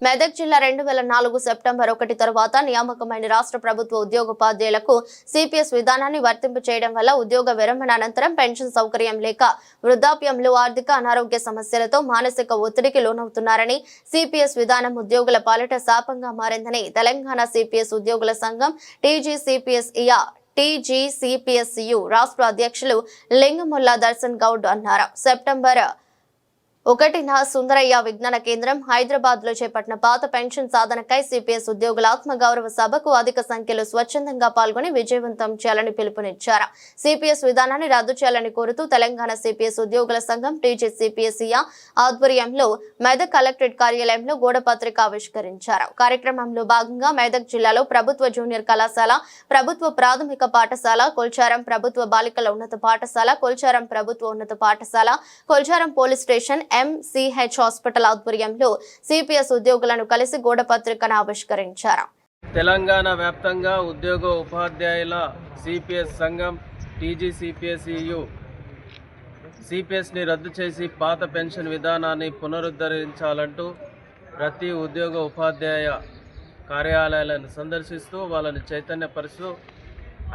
మెదక్ జిల్లా 2004 సెప్టెంబర్ 1 తర్వాత నియామకమైన రాష్ట్ర ప్రభుత్వ ఉద్యోగోపాధ్యాయులకు సిపిఎస్ విధానాన్ని వర్తింపు చేయడం వల్ల ఉద్యోగ విరమణ అనంతరం పెన్షన్ సౌకర్యం లేక వృద్ధాప్యంలో ఆర్థిక అనారోగ్య సమస్యలతో మానసిక ఒత్తిడికి లోనవుతున్నారని సిపిఎస్ విధానం ఉద్యోగుల పాలిట శాపంగా మారిందని తెలంగాణ సిపిఎస్ ఉద్యోగుల సంఘం టీజీసీపీఎస్యు రాష్ట్ర అధ్యక్షులు లింగముల్లా దర్శన్ గౌడ్ అన్నారు. సెప్టెంబర్ 1న సుందరయ్య విజ్ఞాన కేంద్రం హైదరాబాద్ లో చేపట్టిన పాత పెన్షన్ సాధనకై సిపిఎస్ ఉద్యోగుల ఆత్మగౌరవ సభకు అధిక సంఖ్యలో స్వచ్ఛందంగా పాల్గొని విజయవంతం చేయాలని పిలుపునిచ్చారు. సిపిఎస్ విధానాన్ని రద్దు చేయాలని కోరుతూ తెలంగాణ సిపిఎస్ ఉద్యోగుల సంఘం టీజీసీపీఎస్యు ఆధ్వర్యంలో మెదక్ కలెక్టరేట్ కార్యాలయంలో గోడపత్రిక ఆవిష్కరించారు. కార్యక్రమంలో భాగంగా మెదక్ జిల్లాలో ప్రభుత్వ జూనియర్ కళాశాల, ప్రభుత్వ ప్రాథమిక పాఠశాల, కొల్చారం ప్రభుత్వ బాలికల ఉన్నత పాఠశాల, కొల్చారం ప్రభుత్వ ఉన్నత పాఠశాల, Kolcharam police station, MCh hospital ఆధ్వర్యంలో సిపిఎస్ ఉద్యోగులను కలిసి గోడపత్రికను ఆవిష్కరించారు. తెలంగాణ వ్యాప్తంగా ఉద్యోగ ఉపాధ్యాయుల సిపిఎస్ సంఘం టీజీసీపీఎస్యు సిపిఎస్ని రద్దు చేసి పాత పెన్షన్ విధానాన్ని పునరుద్ధరించాలంటూ ప్రతి ఉద్యోగ ఉపాధ్యాయ కార్యాలయాలను సందర్శిస్తూ వాళ్ళని చైతన్యపరుస్తూ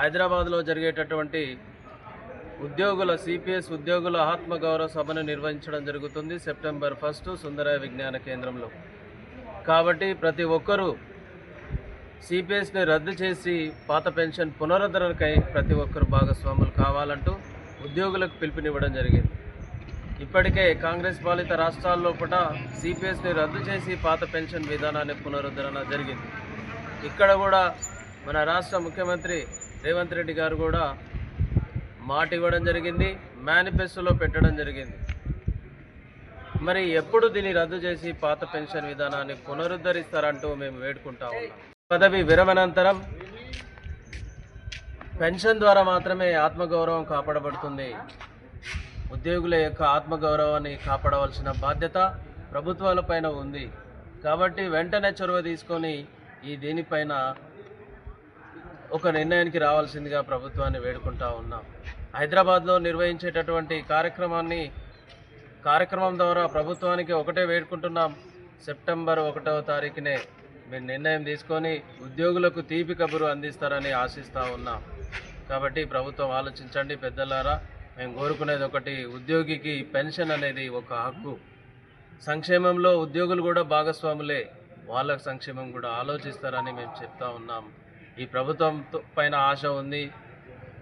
హైదరాబాద్లో జరిగేటటువంటి ఉద్యోగుల సిపిఎస్ ఉద్యోగుల ఆత్మగౌరవ సభను నిర్వహించడం జరుగుతుంది సెప్టెంబర్ 1 సుందరయ్య విజ్ఞాన కేంద్రంలో. కాబట్టి ప్రతి ఒక్కరూ సిపిఎస్ని రద్దు చేసి పాత పెన్షన్ పునరుద్ధరణకై ప్రతి ఒక్కరు భాగస్వాములు కావాలంటూ ఉద్యోగులకు పిలుపునివ్వడం జరిగింది. ఇప్పటికే కాంగ్రెస్ పాలిత రాష్ట్రాల్లో కూడా సిపిఎస్ని రద్దు చేసి పాత పెన్షన్ విధానాన్ని పునరుద్ధరణ జరిగింది. ఇక్కడ కూడా మన రాష్ట్ర ముఖ్యమంత్రి రేవంత్ రెడ్డి గారు కూడా మాట ఇవ్వడం జరిగింది, మేనిఫెస్టోలో పెట్టడం జరిగింది. మరి ఎప్పుడు దీన్ని రద్దు చేసి పాత పెన్షన్ విధానాన్ని పునరుద్ధరిస్తారంటూ మేము వేడుకుంటా ఉన్నాం. పదవి విరమణానంతరం పెన్షన్ ద్వారా మాత్రమే ఆత్మగౌరవం కాపాడబడుతుంది. ఉద్యోగుల యొక్క ఆత్మగౌరవాన్ని కాపాడవలసిన బాధ్యత ప్రభుత్వాలపైన ఉంది. కాబట్టి వెంటనే చొరవ తీసుకొని దీనిపైన ఒక నిర్ణయానికి రావాల్సిందిగా ప్రభుత్వాన్ని వేడుకుంటా ఉన్నాం. హైదరాబాద్లో నిర్వహించేటటువంటి కార్యక్రమం ద్వారా ప్రభుత్వానికి ఒకటే వేడుకుంటున్నాం, సెప్టెంబర్ 1వ తారీఖునే మీరు నిర్ణయం తీసుకొని ఉద్యోగులకు తీపి కబురు అందిస్తారని ఆశిస్తూ ఉన్నాం. కాబట్టి ప్రభుత్వం ఆలోచించండి పెద్దలారా. మేము కోరుకునేది ఒకటి, ఉద్యోగికి పెన్షన్ అనేది ఒక హక్కు. సంక్షేమంలో ఉద్యోగులు కూడా భాగస్వాములే, వాళ్ళ సంక్షేమం కూడా ఆలోచిస్తారని మేము చెప్తా ఉన్నాం. ఈ ప్రభుత్వం పైన ఆశ ఉంది,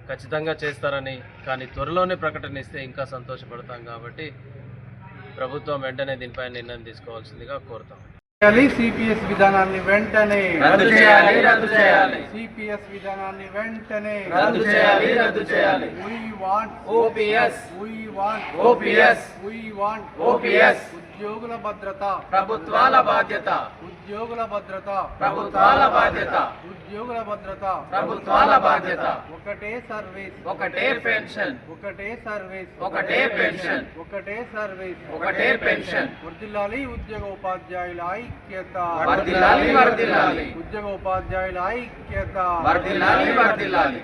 ఖచ్చితంగా చేస్తారని. కానీ త్వరలోనే ప్రకటన ఇస్తే ఇంకా సంతోషపడతాం. కాబట్టి ప్రభుత్వం వెంటనే దీనిపై నిర్ణయం తీసుకోవాల్సిందిగా కోరుతాం. సిపిఎస్ విధానాన్ని వెంటనే రద్దు చేయాలి. సిపిఎస్ విధానాన్ని వెంటనే రద్దు చేయాలి. We want OPS. ఉద్యోగుల భద్రత ప్రభుత్వాల బాధ్యత. ఉద్యోగుల భద్రత ప్రభుత్వాల బాధ్యత. ఉద్యోగుల భద్రత ప్రభుత్వాల బాధ్యత. ఒకటే సర్వీస్, ఒకటే పెన్షన్. ఒకటే సర్వీస్, ఒకటే పెన్షన్. ఒకటే సర్వీస్, ఒకటే పెన్షన్. వర్ధిల్లాలి ఉద్యోగ ఉపాధ్యాయుల ఐక్యత. వర్ధిల్లాలి. ఉద్యోగ ఉపాధ్యాయుల ఐక్యత. వర్ధిల్లాలి.